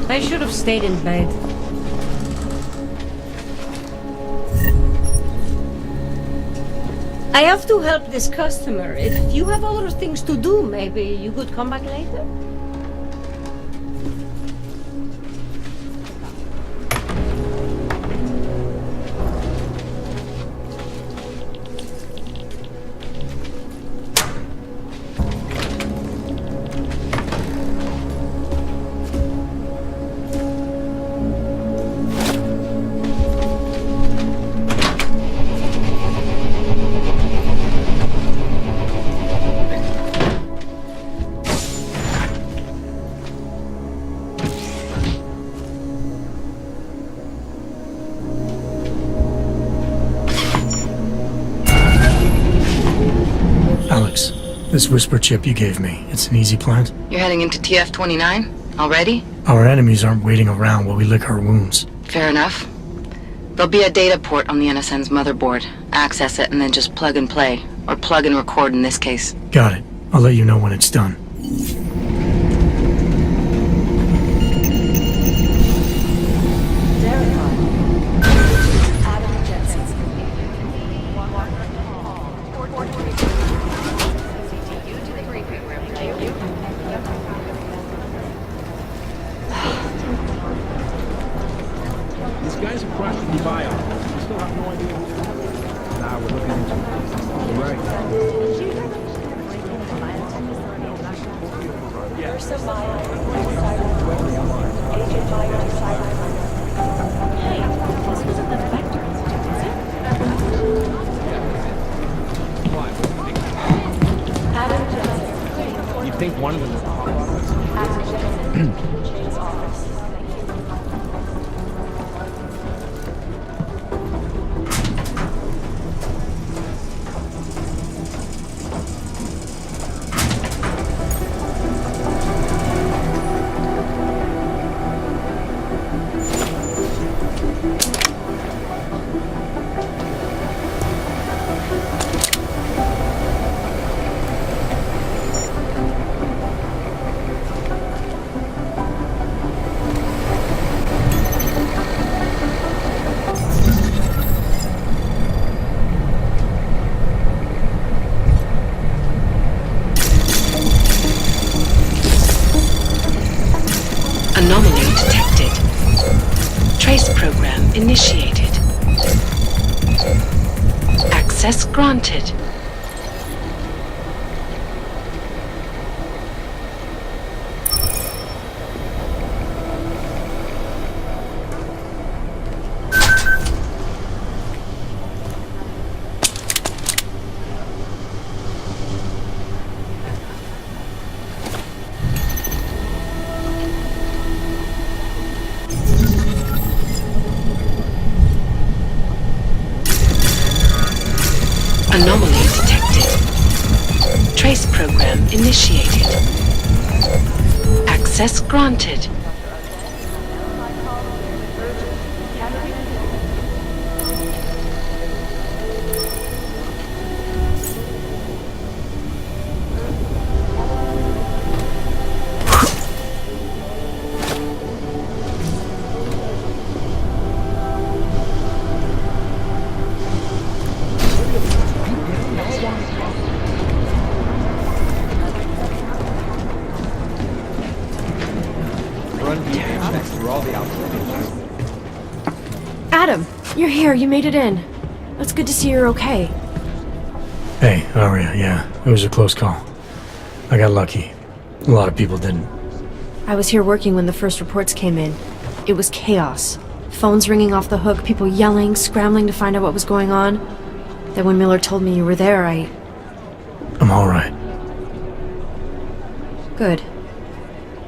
I should have stayed in bed. I have to help this customer. If you have other things to do, maybe you could come back later? Alex, this whisper chip you gave me, it's an easy plant? You're heading into TF-29? Already? Our enemies aren't waiting around while we lick our wounds. Fair enough. There'll be a data port on the NSN's motherboard. Access it and then just plug and play. Or plug and record in this case. Got it. I'll let you know when it's done. These guys are crashing the bio. We still have no idea who they are. Nah, we're looking into it. You're right. You think one of them is the hot office? Anomaly detected. Trace program initiated. Access granted. Anomaly detected. Trace program initiated. Access granted. Adam, you're here. You made it in. It's good to see you're okay. Hey, Aria, yeah, it was a close call. I got lucky. A lot of people didn't. I was here working when the first reports came in. It was chaos. Phones ringing off the hook, people yelling, scrambling to find out what was going on. Then when Miller told me you were there, I'm alright. Good.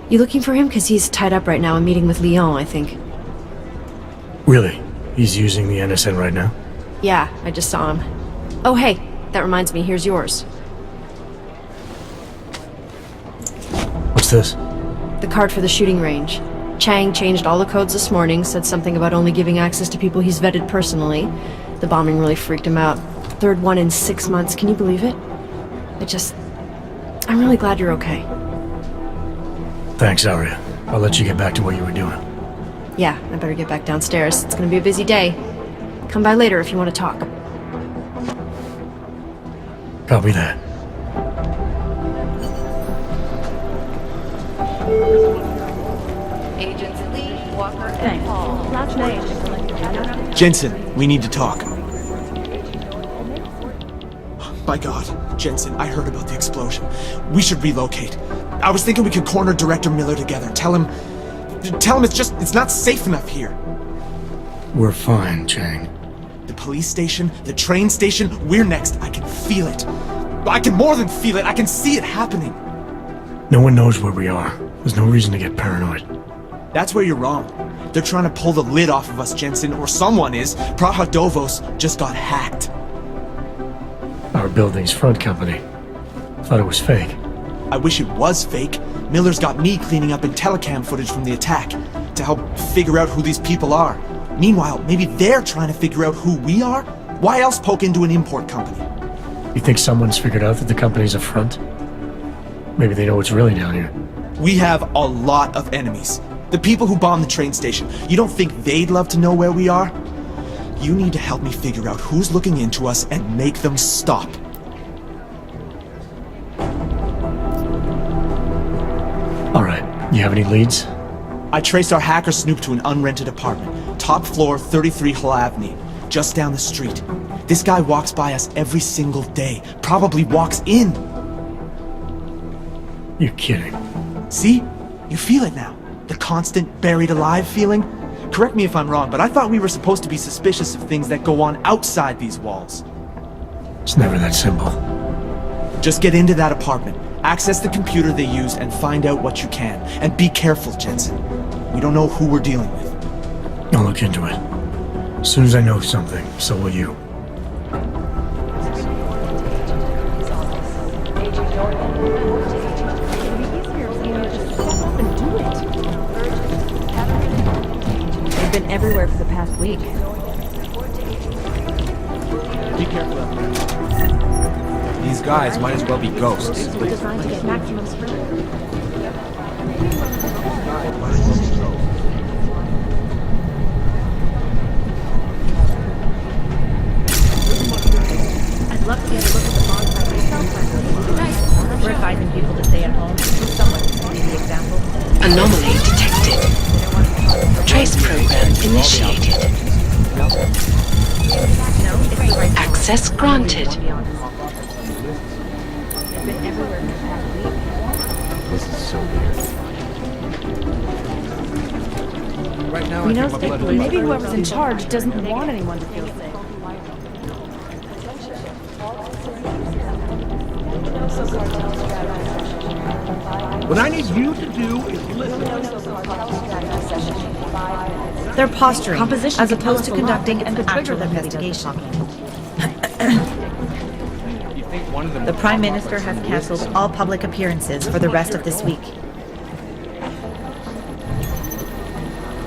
You looking for him? Because he's tied up right now, a meeting with Lyon, I think. Really? He's using the NSN right now? Yeah, I just saw him. Oh, hey, that reminds me, here's yours. What's this? The card for the shooting range. Chang changed all the codes this morning, said something about only giving access to people he's vetted personally. The bombing really freaked him out. Third one in 6 months, can you believe it? I'm really glad you're okay. Thanks, Aria. I'll let you get back to what you were doing. Yeah, I better get back downstairs. It's gonna be a busy day. Come by later if you want to talk. Copy that. Agents Lee, Walker, and Paul. Last name. Jensen, we need to talk. By God, Jensen, I heard about the explosion. We should relocate. I was thinking we could corner Director Miller together. Tell him it's not safe enough here. We're fine, Chang. The police station, the train station, we're next. I can feel it. I can more than feel it. I can see it happening. No one knows where we are. There's no reason to get paranoid. That's where you're wrong. They're trying to pull the lid off of us, Jensen, or someone is. Praha Dovos just got hacked. Our building's front company. Thought it was fake. I wish it was fake. Miller's got me cleaning up telecam footage from the attack to help figure out who these people are. Meanwhile, maybe they're trying to figure out who we are? Why else poke into an import company? You think someone's figured out that the company's a front? Maybe they know what's really down here. We have a lot of enemies. The people who bombed the train station. You don't think they'd love to know where we are? You need to help me figure out who's looking into us and make them stop. Alright, you have any leads? I traced our hacker snoop to an unrented apartment. Top floor, 33 Halavni, just down the street. This guy walks by us every single day. Probably walks in. You're kidding. See? You feel it now. The constant buried alive feeling. Correct me if I'm wrong, but I thought we were supposed to be suspicious of things that go on outside these walls. It's never that simple. Just get into that apartment, access the computer they used, and find out what you can. And be careful, Jensen. We don't know who we're dealing with. I'll look into it. As soon as I know something, so will you. They've been everywhere for the past week. Be careful out there. These guys might as well be ghosts. Designed to get maximum speed. I'd love to get a look at the bonfire myself. We're advising people to stay at home. Someone can be the example. Anomaly detected. Trace program initiated. No, it's the right Access granted. to be honest. They've been everywhere for the past week. This is so weird. Right now, We I know think my blood is- maybe whoever's in charge doesn't want anyone to feel sick. What I need you to do is listen. They're posturing, Composition as can tell opposed us to a lot. conducting It's an the trigger actual that really does the investigation. You think one of them The Prime Minister has cancelled all public appearances for the rest of this week.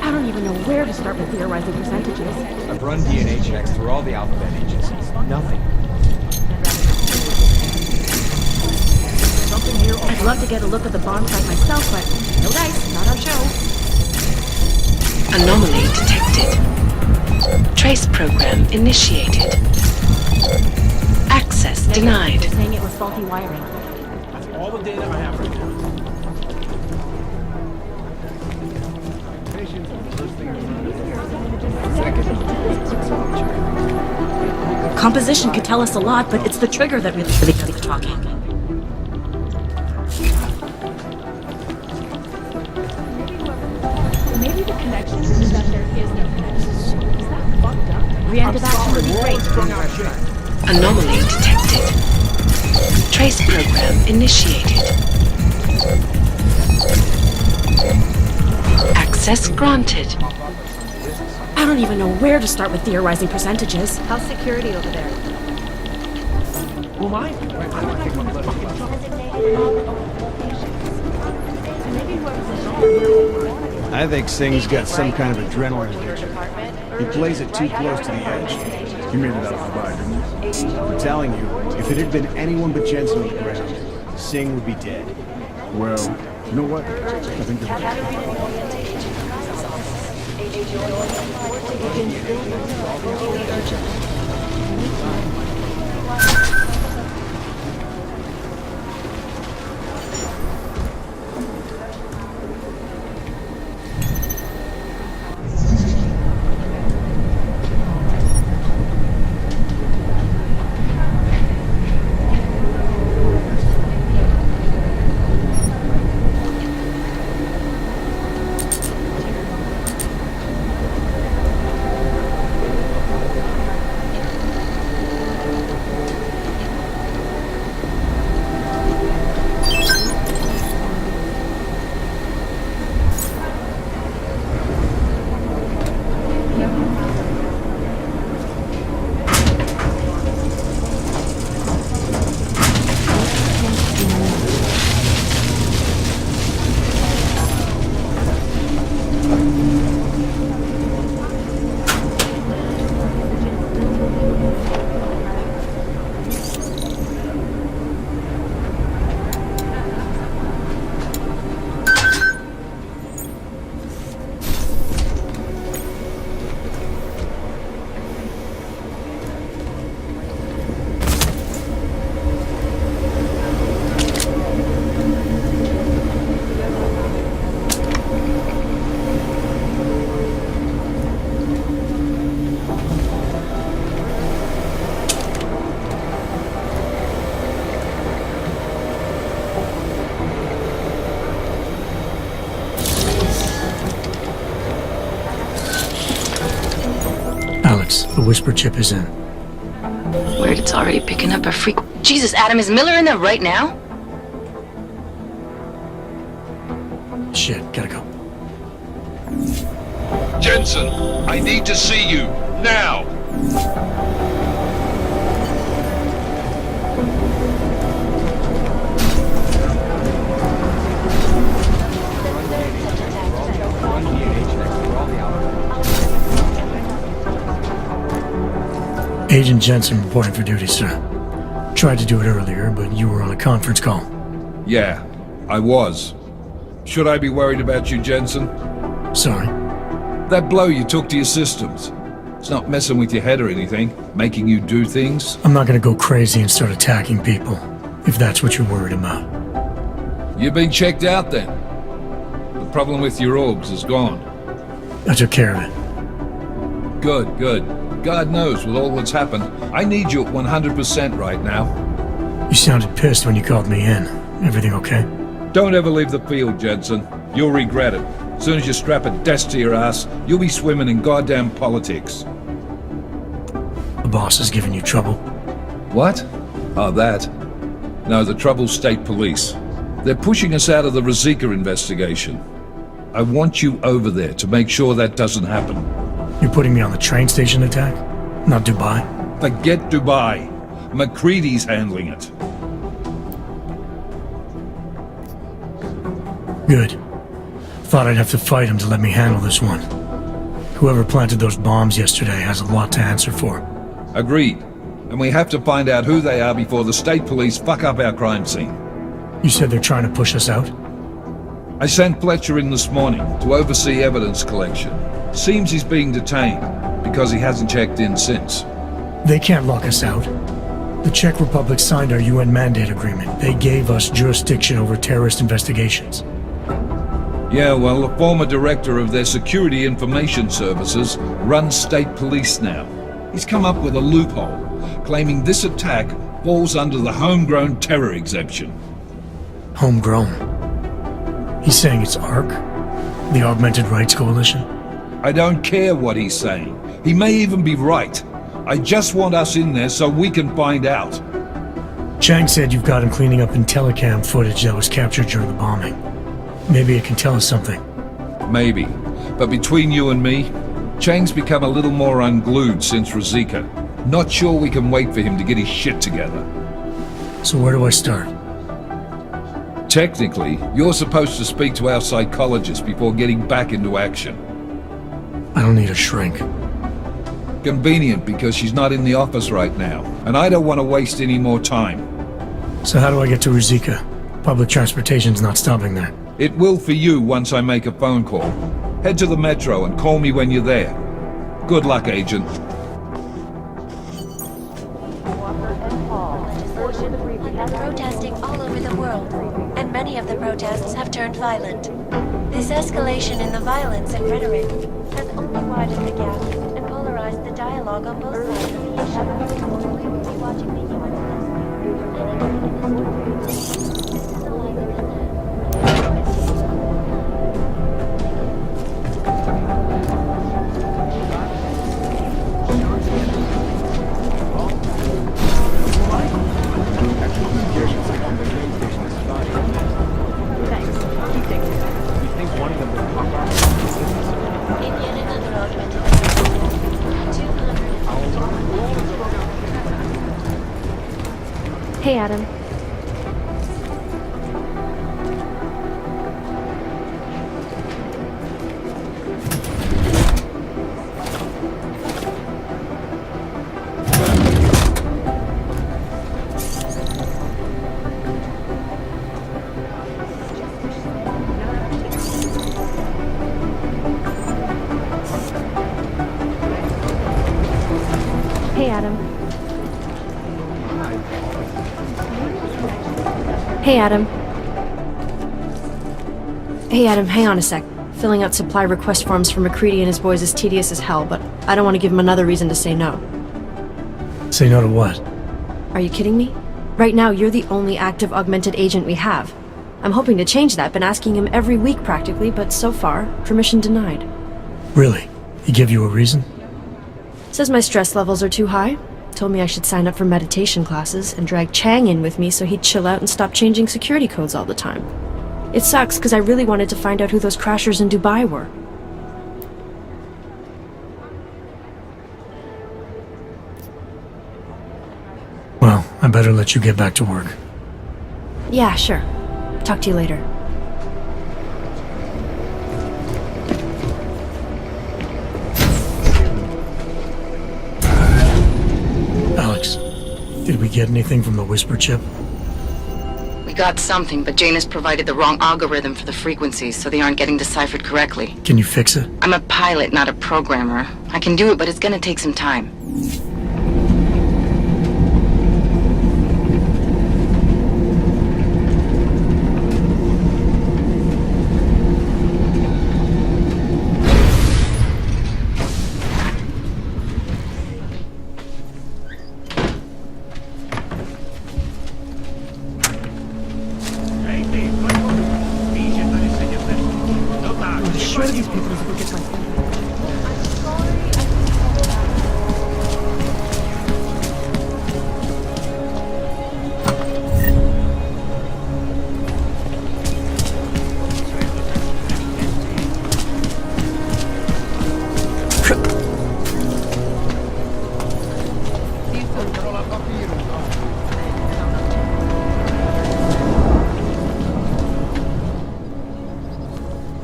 I don't even know where to start with theorizing percentages. I've run DNA checks through all the alphabet agencies. Nothing. I'd love to get a look at the bonfire myself, but no dice, not our show. Anomaly detected. Trace program initiated. Access denied. They're saying it was faulty wiring. That's all the data I have right now. Patience is the first thing I Composition could tell us a lot, but it's the trigger that really gets us talking. Maybe the connection is that there is no connection. Is that fucked up? Reactive action would be great. Anomaly detected. Trace program initiated. Access granted. I don't even know where to start with theorizing percentages. How's security over there? Who am I? I think Singh's got some kind of adrenaline addiction. He plays it too close to the edge. You made it out of the bar, didn't you? I'm telling you, if it had been anyone but Jensen on the ground, Singh would be dead. Well, You know what? I think you're right. Alex, the whisper chip is in. Weird, it's already picking up a freak. Jesus, Adam, is Miller in there right now? Shit, gotta go. Jensen, I need to see you, now! Agent Jensen reporting for duty, sir. Tried to do it earlier, but you were on a conference call. Yeah, I was. Should I be worried about you, Jensen? Sorry. That blow you took to your systems. It's not messing with your head or anything, making you do things. I'm not gonna go crazy and start attacking people, if that's what you're worried about. You've been checked out then. The problem with your orbs is gone. I took care of it. Good, good. God knows, with all that's happened, I need you at 100% right now. You sounded pissed when you called me in. Everything okay? Don't ever leave the field, Jensen. You'll regret it. As soon as you strap a desk to your ass, you'll be swimming in goddamn politics. The boss is giving you trouble. What? Oh, that? No, the trouble's state police. They're pushing us out of the Ruzicka investigation. I want you over there to make sure that doesn't happen. You're putting me on the train station attack? Not Dubai? Forget Dubai. McCready's handling it. Good. Thought I'd have to fight him to let me handle this one. Whoever planted those bombs yesterday has a lot to answer for. Agreed. And we have to find out who they are before the state police fuck up our crime scene. You said they're trying to push us out? I sent Fletcher in this morning to oversee evidence collection. Seems he's being detained because he hasn't checked in since. They can't lock us out. The Czech Republic signed our UN mandate agreement. They gave us jurisdiction over terrorist investigations. Yeah, well, the former director of their security information services runs state police now. He's come up with a loophole, claiming this attack falls under the homegrown terror exemption. Homegrown? He's saying it's ARC? The Augmented Rights Coalition? I don't care what he's saying. He may even be right. I just want us in there so we can find out. Chang said you've got him cleaning up Intellicam footage that was captured during the bombing. Maybe it can tell us something. Maybe. But between you and me, Chang's become a little more unglued since Ruzicka. Not sure we can wait for him to get his shit together. So where do I start? Technically, you're supposed to speak to our psychologist before getting back into action. I don't need a shrink. Convenient because she's not in the office right now, and I don't want to waste any more time. So how do I get to Ruzicka? Public transportation's not stopping there. It will for you once I make a phone call. Head to the metro and call me when you're there. Good luck, Agent. Protesting all over the world, and many of the protests have turned violent. This escalation in the violence and rhetoric has only widened the gap and polarized the dialogue on both sides of the issue. We will be watching the UN Hey, Adam. Hey, Adam. Hey, Adam. Hey, Adam, hang on a sec. Filling out supply request forms for McCready and his boys is tedious as hell, but I don't want to give him another reason to say no. Say no to what? Are you kidding me? Right now, you're the only active augmented agent we have. I'm hoping to change that, been asking him every week practically, but so far, permission denied. Really? He give you a reason? Says my stress levels are too high. Told me I should sign up for meditation classes and drag Chang in with me so he'd chill out and stop changing security codes all the time. It sucks because I really wanted to find out who those crashers in Dubai were. Well, I better let you get back to work. Yeah, sure. Talk to you later. Alex, did we get anything from the Whisper chip? We got something, but Jane has provided the wrong algorithm for the frequencies, so they aren't getting deciphered correctly. Can you fix it? I'm a pilot, not a programmer. I can do it, but it's gonna take some time.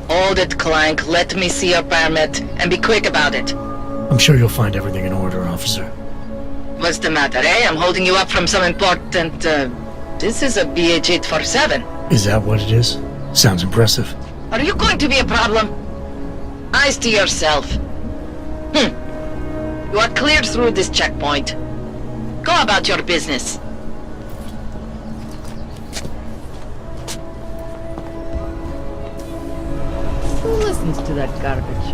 Hold it, Clank. Let me see your permit, and be quick about it. I'm sure you'll find everything in order, officer. What's the matter, eh? I'm holding you up from some important, This is a BH-847. Is that what it is? Sounds impressive. Are you going to be a problem? Eyes to yourself. You are cleared through this checkpoint. Go about your business. Who listens to that garbage?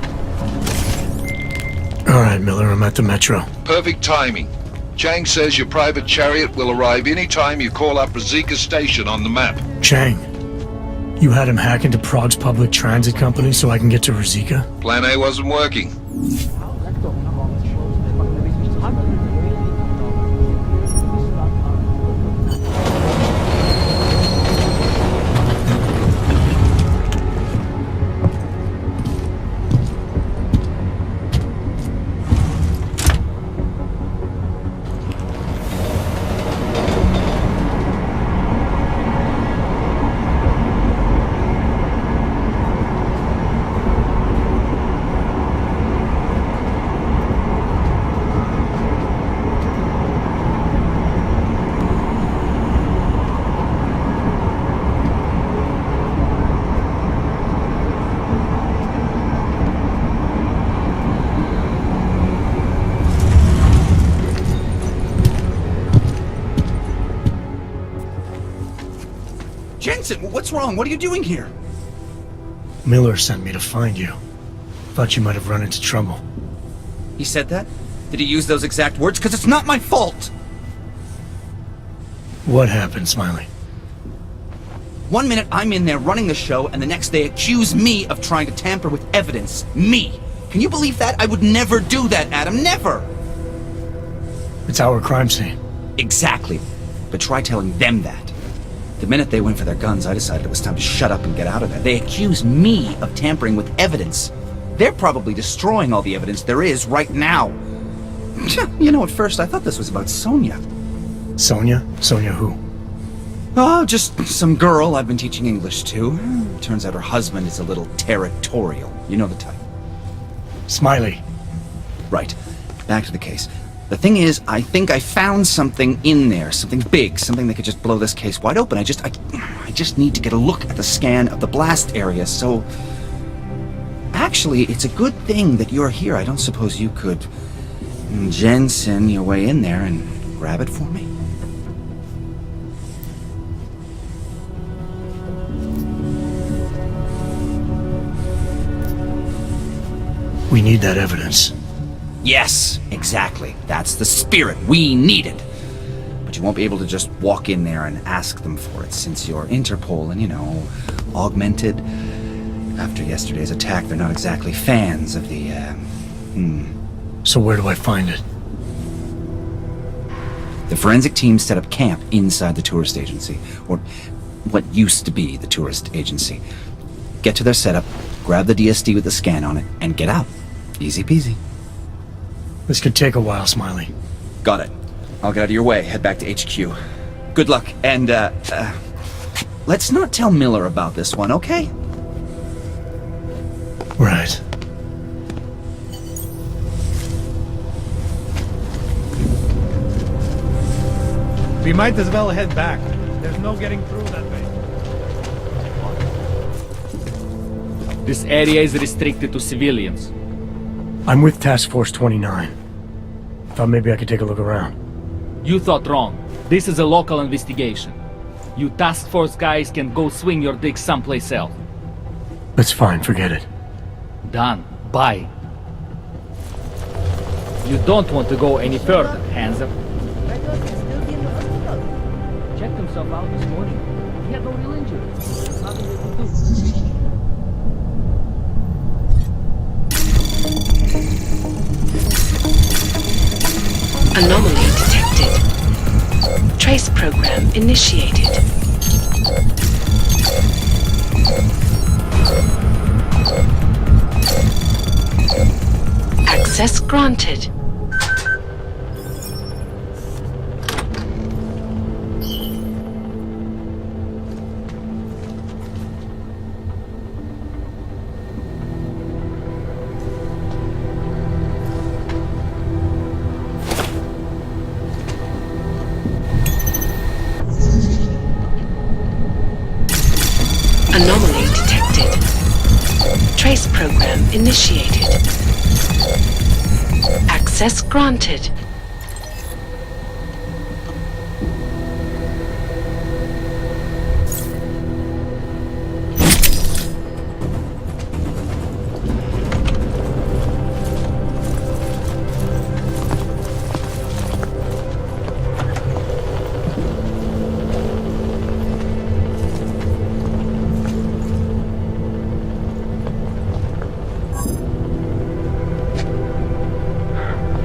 All right, Miller, I'm at the metro. Perfect timing. Chang says your private chariot will arrive any time you call up Rizika Station on the map. Chang, you had him hack into Prague's public transit company so I can get to Rizika? Plan A wasn't working. Vincent, what's wrong? What are you doing here? Miller sent me to find you. Thought you might have run into trouble. He said that? Did he use those exact words? Because it's not my fault! What happened, Smiley? 1 minute I'm in there running the show, and the next they accuse me of trying to tamper with evidence. Me! Can you believe that? I would never do that, Adam. Never! It's our crime scene. Exactly. But try telling them that. The minute they went for their guns, I decided it was time to shut up and get out of there. They accuse me of tampering with evidence. They're probably destroying all the evidence there is right now. You know, at first I thought this was about Sonia. Sonia? Sonia who? Oh, just some girl I've been teaching English to. Turns out her husband is a little territorial. You know the type. Smiley. Right. Back to the case. The thing is, I think I found something in there. Something big. Something that could just blow this case wide open. I just need to get a look at the scan of the blast area, so... Actually, it's a good thing that you're here. I don't suppose you could... Jensen your way in there and grab it for me? We need that evidence. Yes, exactly. That's the spirit we needed. But you won't be able to just walk in there and ask them for it, since you're Interpol and, you know, augmented. After yesterday's attack, they're not exactly fans of the, So where do I find it? The forensic team set up camp inside the tourist agency, or what used to be the tourist agency. Get to their setup, grab the DSD with the scan on it, and get out. Easy peasy. This could take a while, Smiley. Got it. I'll get out of your way, head back to HQ. Good luck, and, let's not tell Miller about this one, okay? Right. We might as well head back. There's no getting through that way. This area is restricted to civilians. I'm with Task Force 29. Thought maybe I could take a look around. You thought wrong. This is a local investigation. You task force guys can go swing your dick someplace else. That's fine, forget it. Done. Bye. You don't want to go any further, hands up. Checked himself out this morning. He had no real injuries. There's nothing they could do. Anomaly detected. Trace program initiated. Access granted. Anomaly detected. Trace program initiated. Access granted.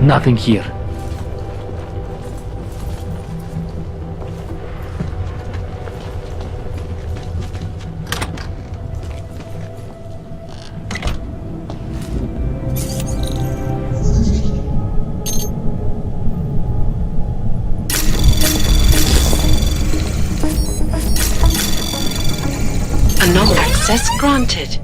Nothing here. Anomaly access granted.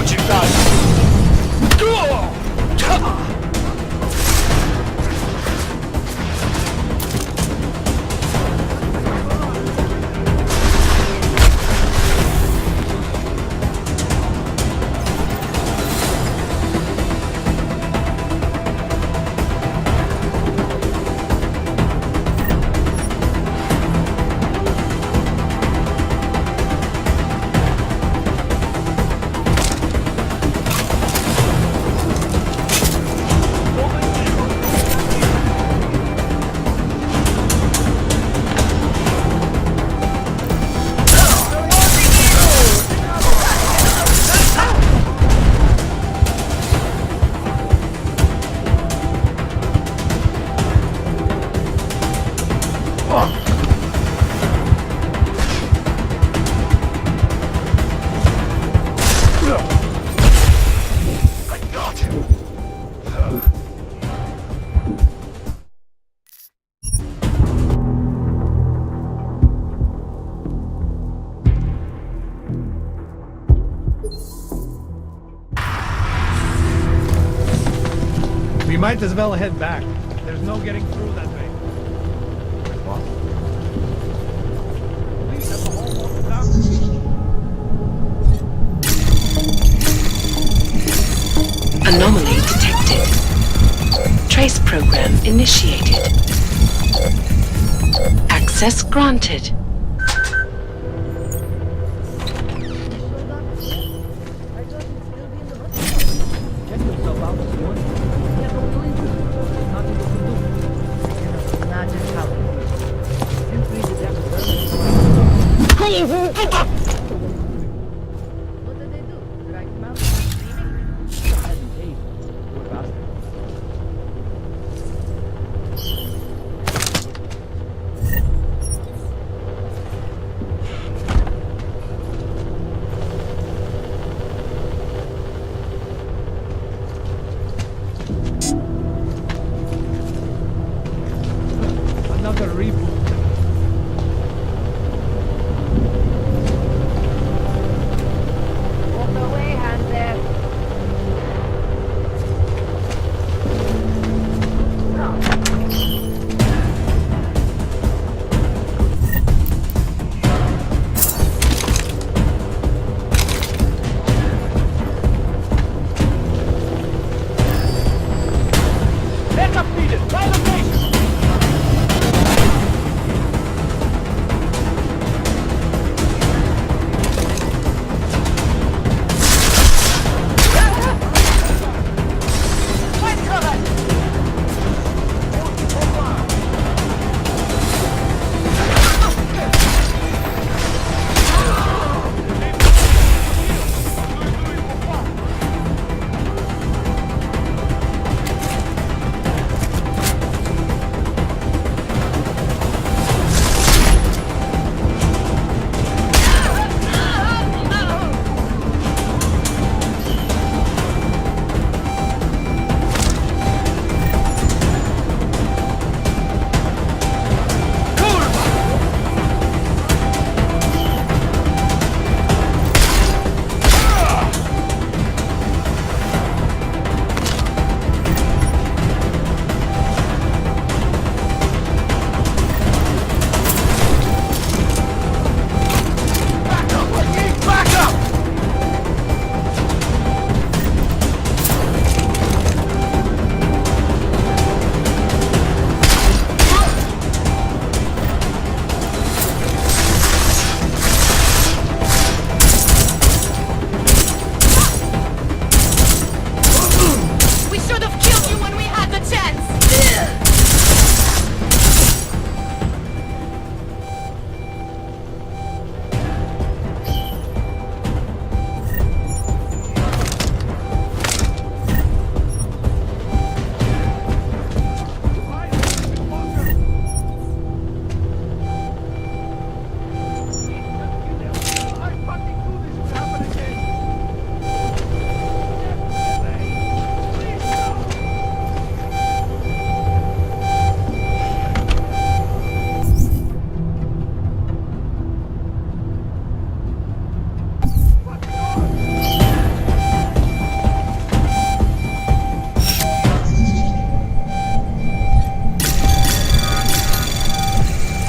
очень так! We might as well head back. There's no getting through that way. What? Anomaly detected. Trace program initiated. Access granted.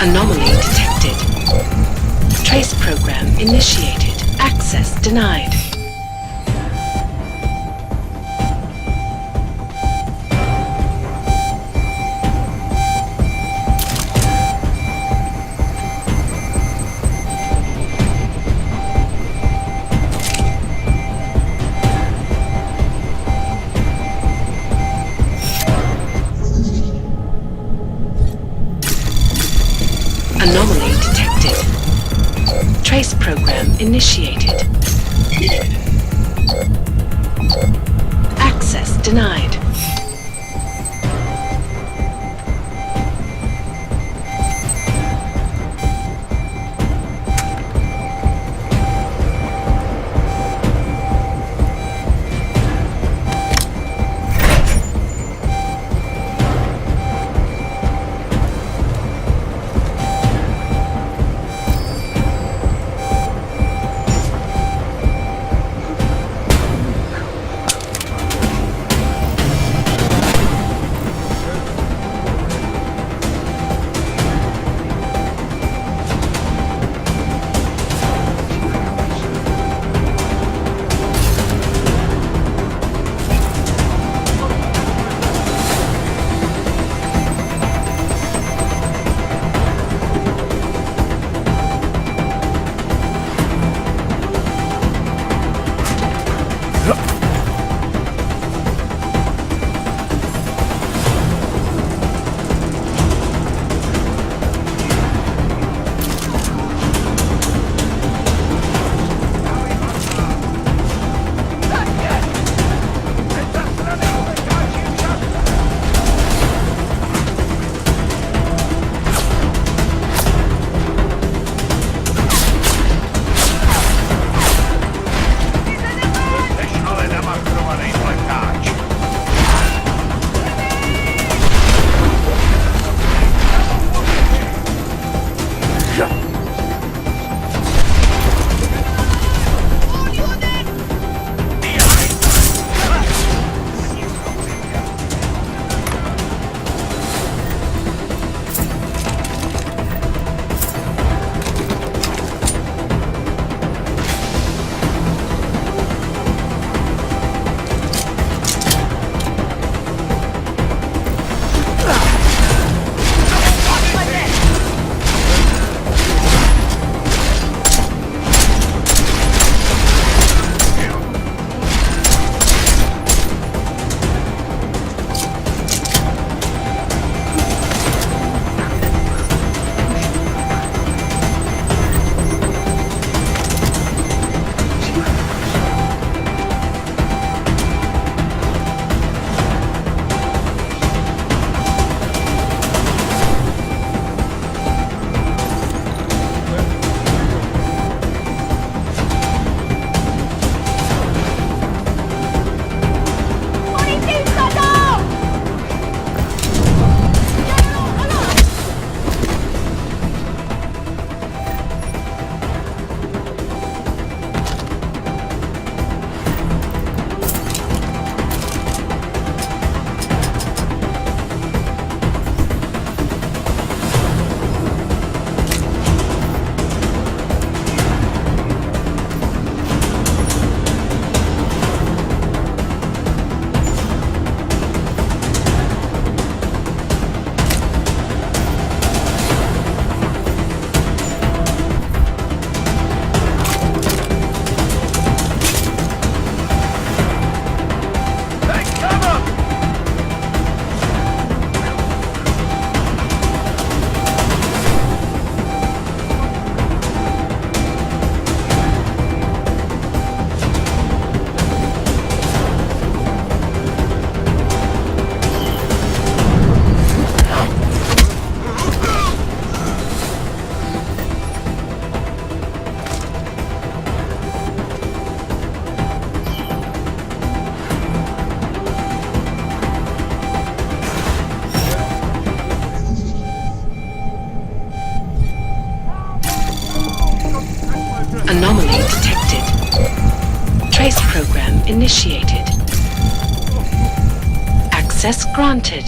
Anomaly detected. Trace program initiated. Access denied. Anomaly detected. Trace program initiated. Access denied. Anomaly detected. Trace program initiated. Access granted.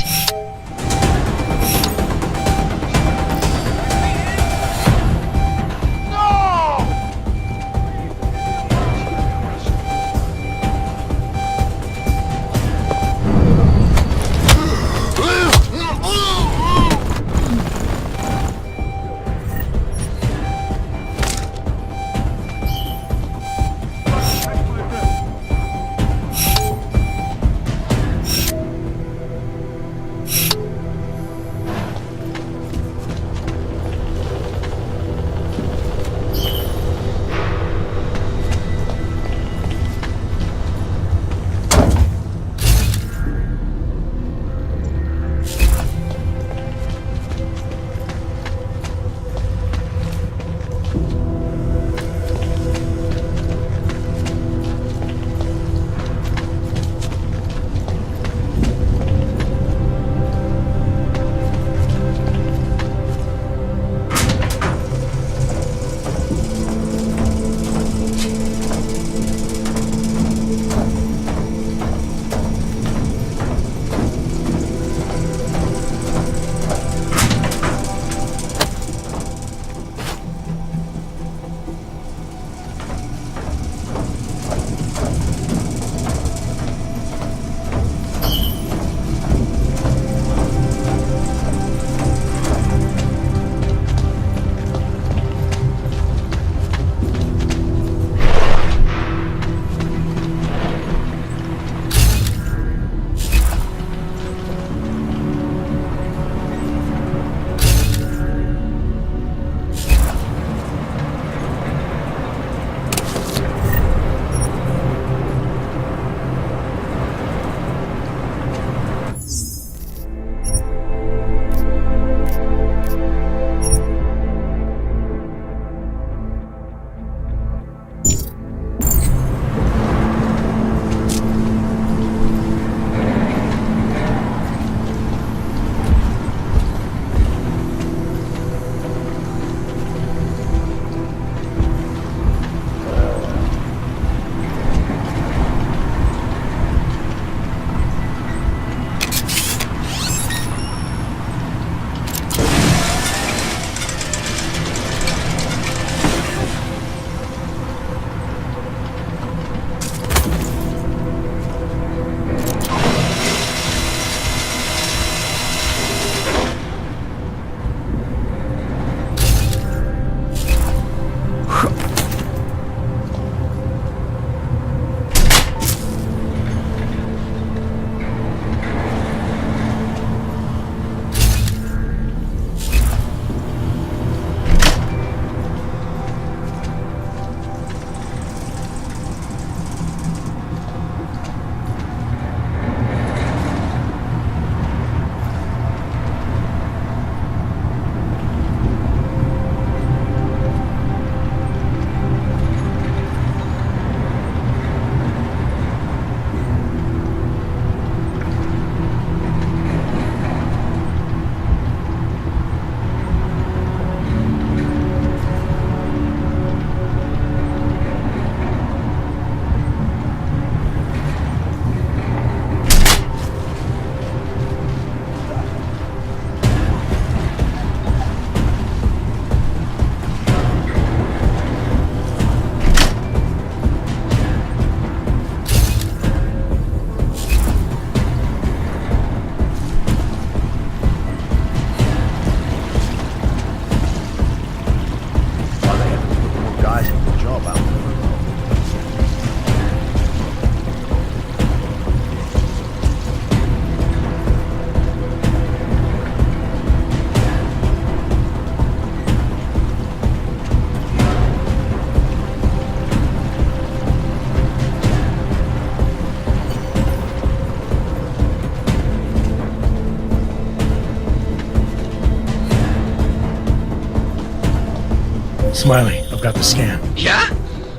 Smiley, I've got the scan. Yeah?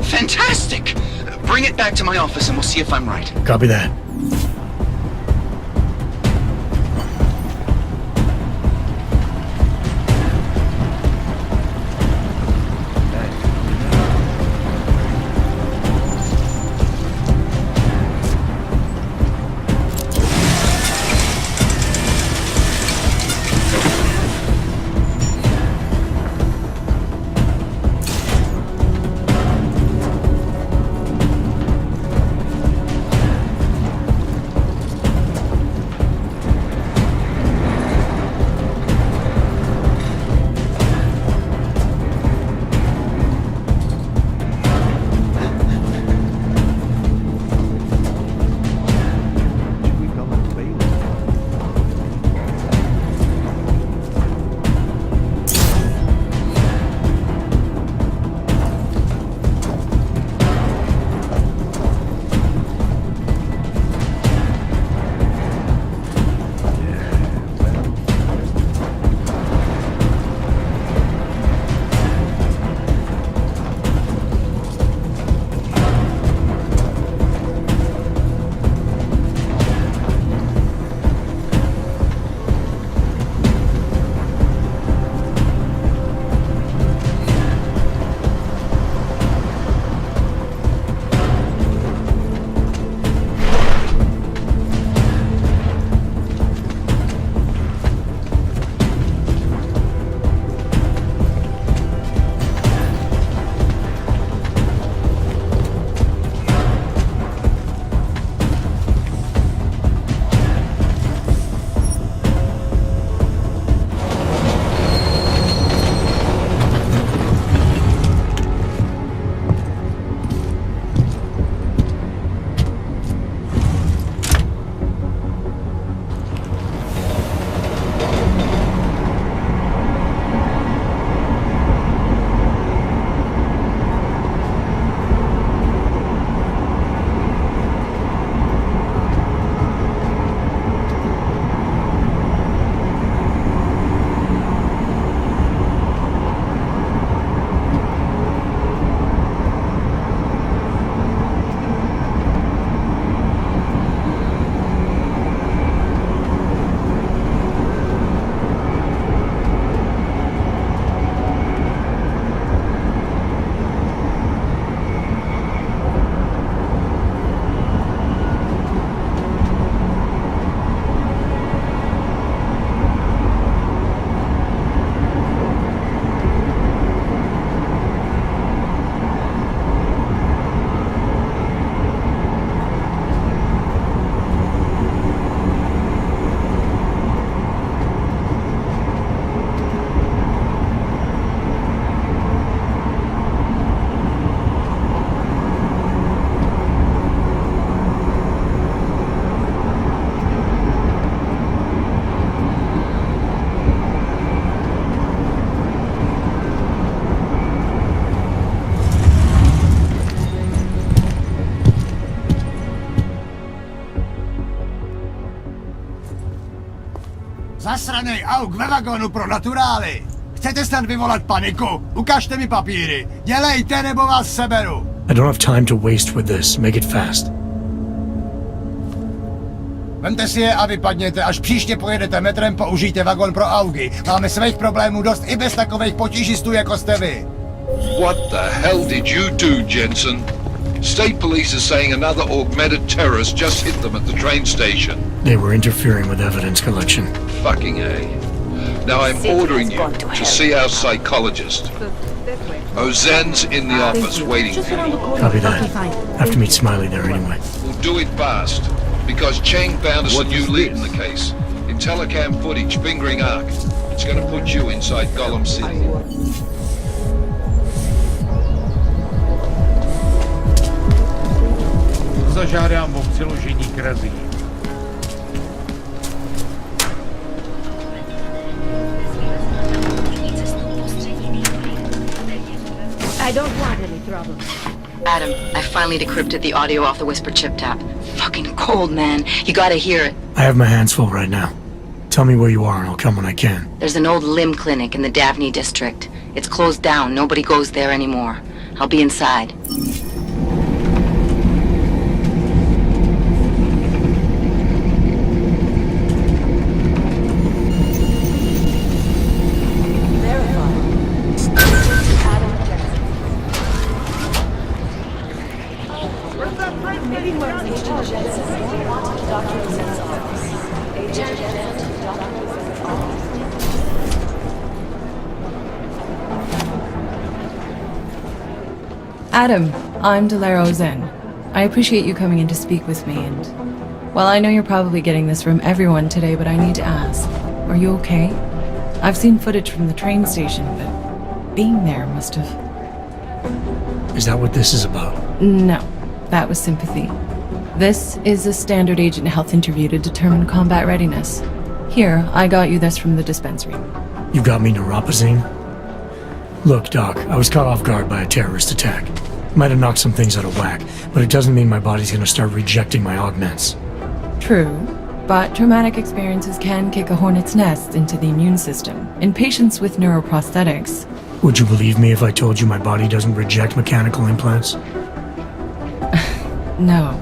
Fantastic! Bring it back to my office and we'll see if I'm right. Copy that. Zasranej auk ve vagonu pro naturály! Chcete snad vyvolat paniku? Ukažte mi papíry! Dělejte, nebo vás seberu! I don't have time to waste with this. Make it fast. Vemte si je a vypadněte, až příště pojedete metrem, použijte vagon pro augy. Máme svých problémů dost i bez takových potížistů, jako jste vy. What the hell did you do, Jensen? State police are saying another augmented terrorist just hit them at the train station. They were interfering with evidence collection. Fucking A. Now I'm ordering you to see our psychologist. Ozen's in the office waiting for you. Copy that. I have to meet Smiley there anyway. We'll do it fast, because Cheng found us a new lead in the case. In telecam footage fingering Ark. It's gonna put you inside Gollum City. Zažádám o přiložení k razí. I don't want any trouble. Adam, I finally decrypted the audio off the Whisper chip tap. Fucking cold, man. You gotta hear it. I have my hands full right now. Tell me where you are and I'll come when I can. There's an old limb clinic in the Daphne district. It's closed down. Nobody goes there anymore. I'll be inside. Adam, I'm Delaro Zen. I appreciate you coming in to speak with me, and... well, I know you're probably getting this from everyone today, but I need to ask. Are you okay? I've seen footage from the train station, but being there must have... Is that what this is about? No, that was sympathy. This is a standard agent health interview to determine combat readiness. Here, I got you this from the dispensary. You got me neuropazine? Look, Doc, I was caught off guard by a terrorist attack. Might have knocked some things out of whack, but it doesn't mean my body's gonna start rejecting my augments. True, but traumatic experiences can kick a hornet's nest into the immune system. In patients with neuroprosthetics... Would you believe me if I told you my body doesn't reject mechanical implants? No.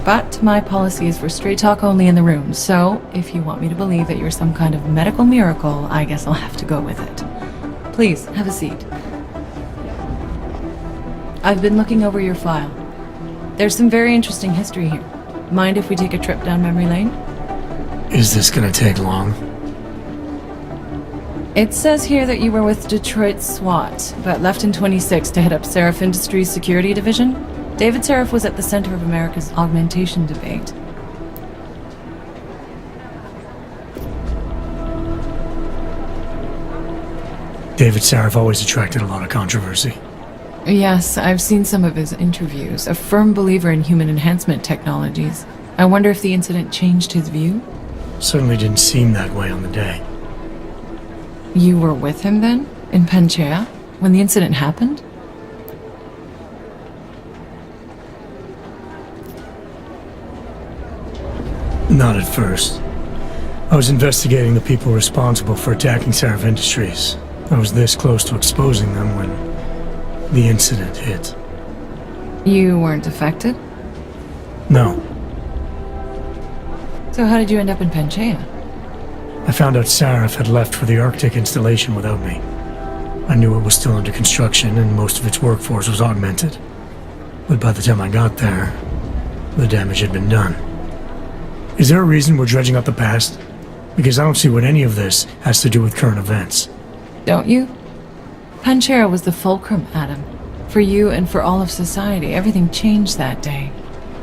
But my policy is for straight talk only in the room, so if you want me to believe that you're some kind of medical miracle, I guess I'll have to go with it. Please, have a seat. I've been looking over your file. There's some very interesting history here. Mind if we take a trip down memory lane? Is this gonna take long? It says here that you were with Detroit SWAT, but left in 26 to head up Seraph Industries' security division. David Seraph was at the center of America's augmentation debate. David Seraph always attracted a lot of controversy. Yes, I've seen some of his interviews. A firm believer in human enhancement technologies. I wonder if the incident changed his view? Certainly didn't seem that way on the day. You were with him then? In Panchea? When the incident happened? Not at first. I was investigating the people responsible for attacking Seraph Industries. I was this close to exposing them when the incident hit. You weren't affected? No. So how did you end up in Panchea? I found out Seraph had left for the Arctic installation without me. I knew it was still under construction and most of its workforce was augmented. But by the time I got there, the damage had been done. Is there a reason we're dredging up the past? Because I don't see what any of this has to do with current events. Don't you? Panchea was the fulcrum, Adam. For you and for all of society, everything changed that day.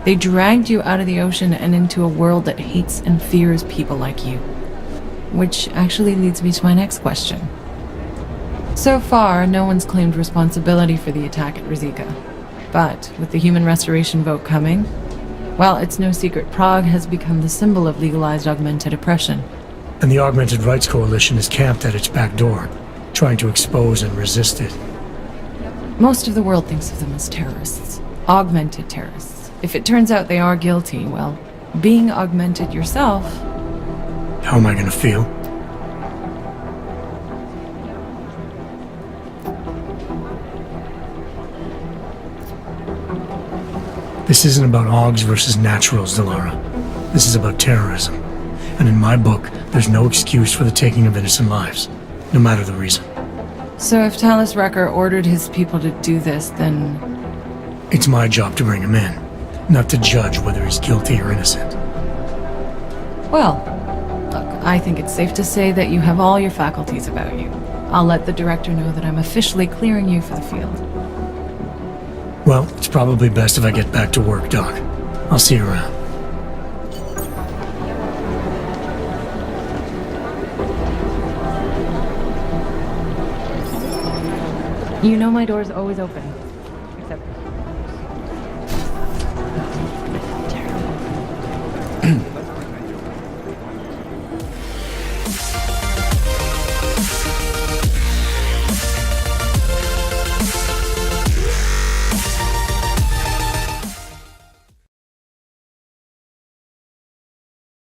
They dragged you out of the ocean and into a world that hates and fears people like you. Which actually leads me to my next question. So far, no one's claimed responsibility for the attack at Rizika. But with the human restoration vote coming, well, it's no secret Prague has become the symbol of legalized augmented oppression. And the Augmented Rights Coalition is camped at its back door, trying to expose and resist it. Most of the world thinks of them as terrorists. Augmented terrorists. If it turns out they are guilty, well, being augmented yourself... How am I gonna feel? This isn't about Augs versus naturals, Delara. This is about terrorism. And in my book, there's no excuse for the taking of innocent lives, no matter the reason. So if Talus Wrecker ordered his people to do this, then... It's my job to bring him in, not to judge whether he's guilty or innocent. Well, look, I think it's safe to say that you have all your faculties about you. I'll let the director know that I'm officially clearing you for the field. Well, it's probably best if I get back to work, Doc. I'll see you around. You know my door's always open.